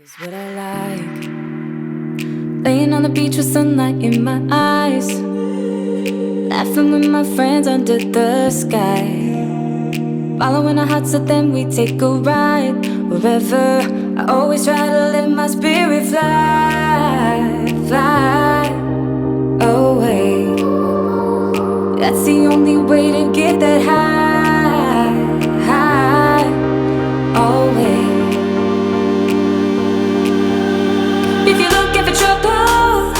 Here's what I like. Laying on the beach with sunlight in my eyes, laughing with my friends under the sky, following our hearts so then we take a ride. Wherever, I always try to let my spirit fly, fly away. That's the only way to get that high, high, always. If you're looking for trouble,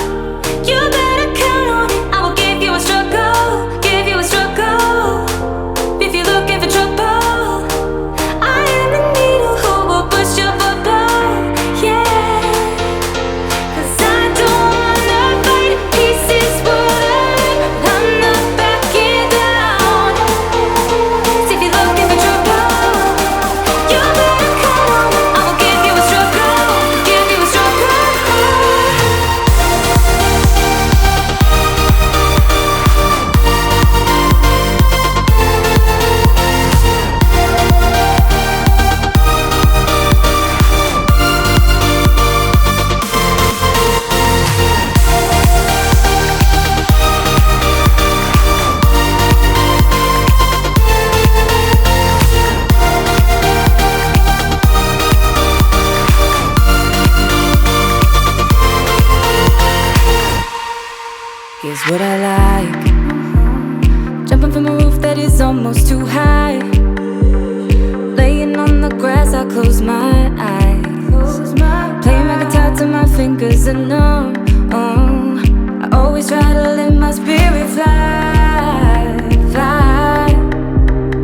you better count on it. I will give you a struggle, give you a struggle. If you're looking for trouble, I am the needle who will push your bubble, yeah. 'Cause I don't wanna fight pieces for life, I'm not backing down. So if you're looking for trouble, you better count on it. I will give you a struggle, give you a struggle. Here's what I like. Jumping from a roof that is almost too high, laying on the grass, I close my eyes, playing my guitar till my fingers are numb. Oh, I always try to let my spirit fly, fly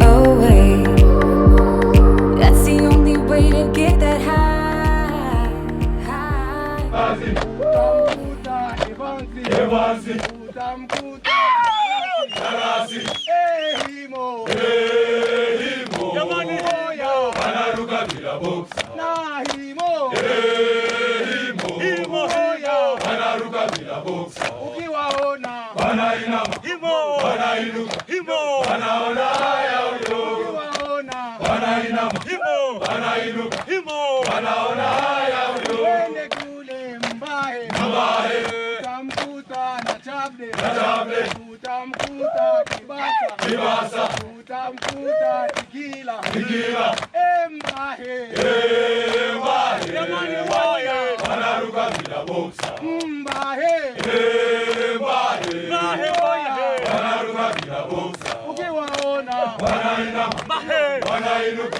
away. That's the only way to get that high, high. Evansi, Narasi, Ehimo, Yamani, Anaruka bila box, Nahimo, Ehimo, Anaruka bila box, Ukiwaona, Wanainama, Himo, Wanainuka, Himo, Wanaona haya uyo, Ukiwaona, Wanainama, Himo, Wanainuka, Himo, Wanaona haya uyo, Wende kule mbahe, mbahe. Nachable, utamkuta Kibasa, utamkuta Tikila, Embahe, Yamani waya, Wanaruka bila boxa, Mbahe, waya, Wanaruka bila boxa, Ukiwaona, Wanainama, Wanainuka,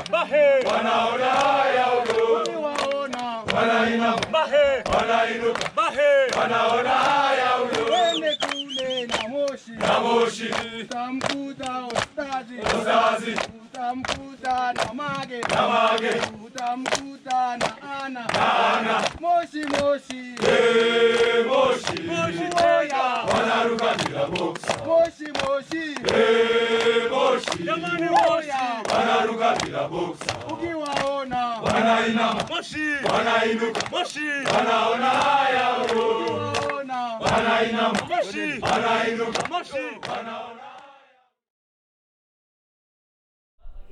Wanaona haya uyo, Ukiwaona, Wanainama, Wanainuka, Wanaona haya uyo. Namoshi, utamkuta Ostazi, utamkuta Namage, utamkuta na Ana, Moshi, Moshi, oya, Wanaruka bila box, Moshi, Yamani oya, Wanaruka bila box, Ukiwaona, Wanainama, Wanainuka, Wanaona haya uyo, Wanainama, Wanainuka, Wanaona.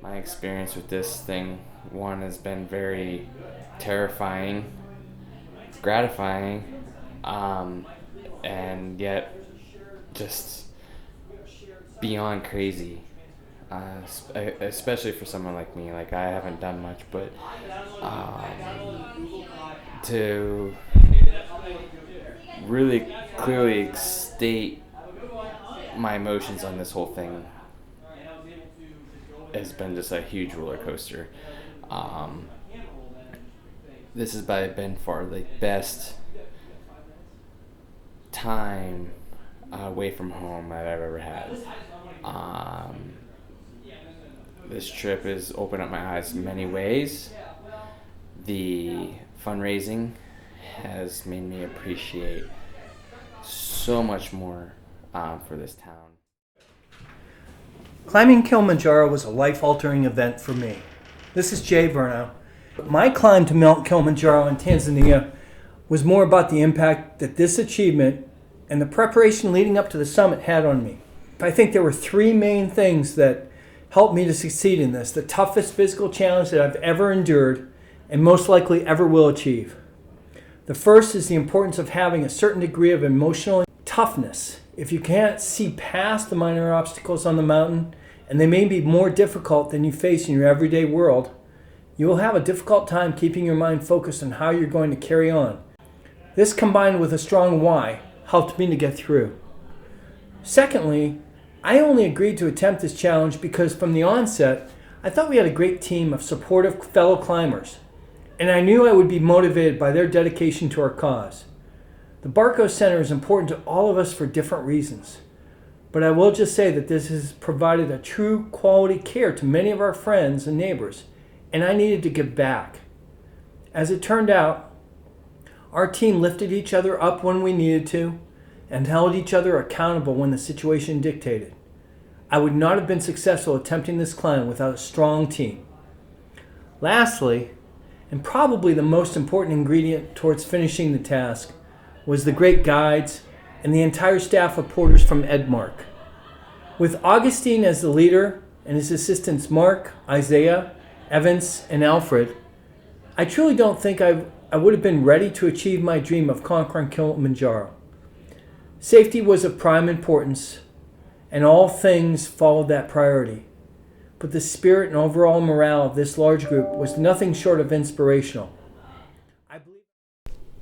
My experience with this thing, one, has been very terrifying, gratifying, and yet just beyond crazy. Especially for someone like me, like I haven't done much, but to really clearly state my emotions on this whole thing has been just a huge roller coaster. This has been far the best time away from home I've ever had. This trip has opened up my eyes in many ways. The fundraising has made me appreciate so much more for this town. Climbing Kilimanjaro was a life-altering event for me. This is Jay Verno. My climb to Mount Kilimanjaro in Tanzania was more about the impact that this achievement and the preparation leading up to the summit had on me. I think there were three main things that helped me to succeed in this. The toughest physical challenge that I've ever endured, and most likely ever will achieve. The first is the importance of having a certain degree of emotional toughness. If you can't see past the minor obstacles on the mountain, and they may be more difficult than you face in your everyday world, you will have a difficult time keeping your mind focused on how you're going to carry on. This, combined with a strong why, helped me to get through. Secondly, I only agreed to attempt this challenge because from the onset, I thought we had a great team of supportive fellow climbers, and I knew I would be motivated by their dedication to our cause. The Barranco Center is important to all of us for different reasons, but I will just say that this has provided a true quality care to many of our friends and neighbors, and I needed to give back. As it turned out, our team lifted each other up when we needed to and held each other accountable when the situation dictated. I would not have been successful attempting this climb without a strong team. Lastly, and probably the most important ingredient towards finishing the task, was the great guides and the entire staff of porters from Edmark. With Augustine as the leader and his assistants Mark, Isiah, Evans, and Alfred, I truly don't think I would have been ready to achieve my dream of conquering Kilimanjaro. Safety was of prime importance, and all things followed that priority. But the spirit and overall morale of this large group was nothing short of inspirational.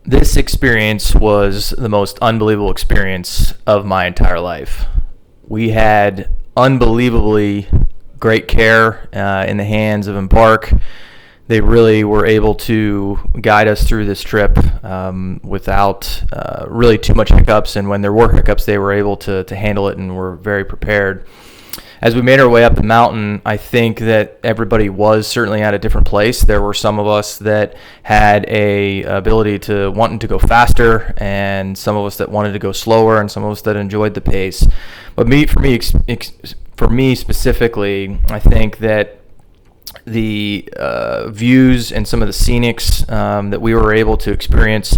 This experience was the most unbelievable experience of my entire life. We had unbelievably great care in the hands of Embark. They really were able to guide us through this trip without really too much hiccups, and when there were hiccups, they were able to handle it and were very prepared. As we made our way up the mountain, I think that everybody was certainly at a different place. There were some of us that had a ability to wanting to go faster, and some of us that wanted to go slower, and some of us that enjoyed the pace. But for me specifically, I think that the views and some of the scenics that we were able to experience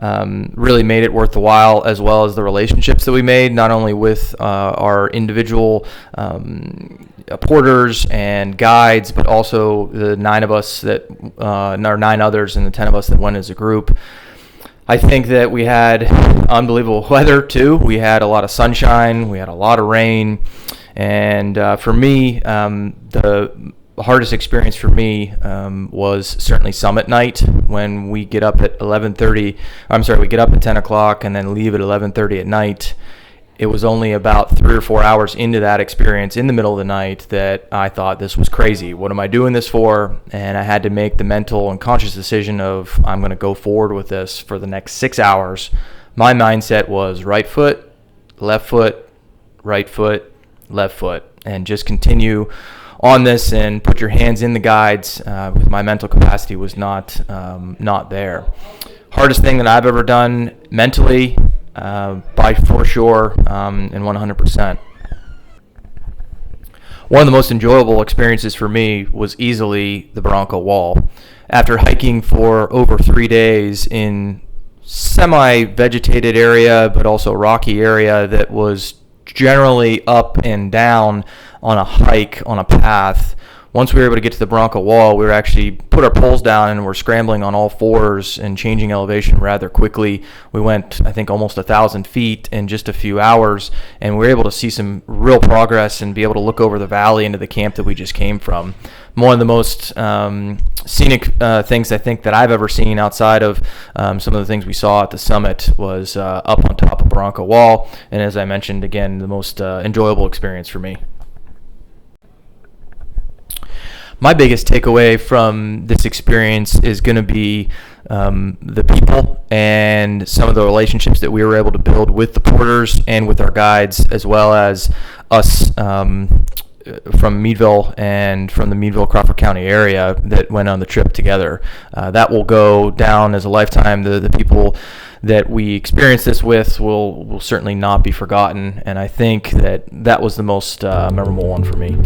really made it worth the while, as well as the relationships that we made, not only with our individual porters and guides, but also the 9 of us that, our 9 others and the 10 of us that went as a group. I think that we had unbelievable weather too. We had a lot of sunshine, we had a lot of rain, and for me, the hardest experience for me was certainly summit night, when we get up at 11:30. We get up at 10 o'clock and then leave at 11:30 at night. It was only about 3 or 4 hours into that experience in the middle of the night that I thought, this was crazy. What am I doing this for? And I had to make the mental and conscious decision of, I'm going to go forward with this for the next 6 hours. My mindset was right foot, left foot, right foot, left foot, and just continue on this and put your hands in the guides, because my mental capacity was not there. Hardest thing that I've ever done mentally, by for sure, and 100%. One of the most enjoyable experiences for me was easily the Barranco Wall. After hiking for over 3 days in semi-vegetated area, but also rocky area that was generally up and down on a hike, on a path. Once we were able to get to the Barranco Wall, we were actually put our poles down and were scrambling on all fours and changing elevation rather quickly. We went, I think, almost 1,000 feet in just a few hours, and we were able to see some real progress and be able to look over the valley into the camp that we just came from. One of the most scenic things I think that I've ever seen outside of some of the things we saw at the summit was up on top of Barranco Wall, and as I mentioned, again, the most enjoyable experience for me. My biggest takeaway from this experience is going to be the people and some of the relationships that we were able to build with the porters and with our guides, as well as us from Meadville and from the Meadville, Crawford County area that went on the trip together. That will go down as a lifetime. The people that we experienced this with will certainly not be forgotten, and I think that was the most memorable one for me.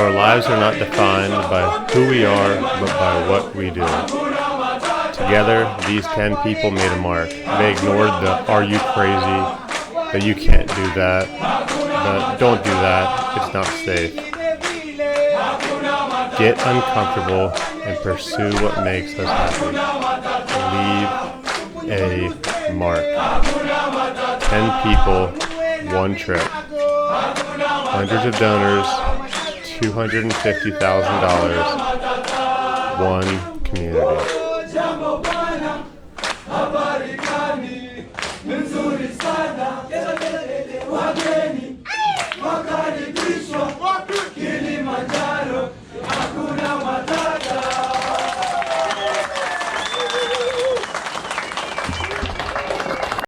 Our lives are not defined by who we are, but by what we do. Together, these 10 people made a mark. They ignored the "are you crazy?" "that you can't do that," the "don't do that, it's not safe." Get uncomfortable and pursue what makes us happy. Leave a mark. 10 people, one trip. Hundreds of donors, $250,000, one community.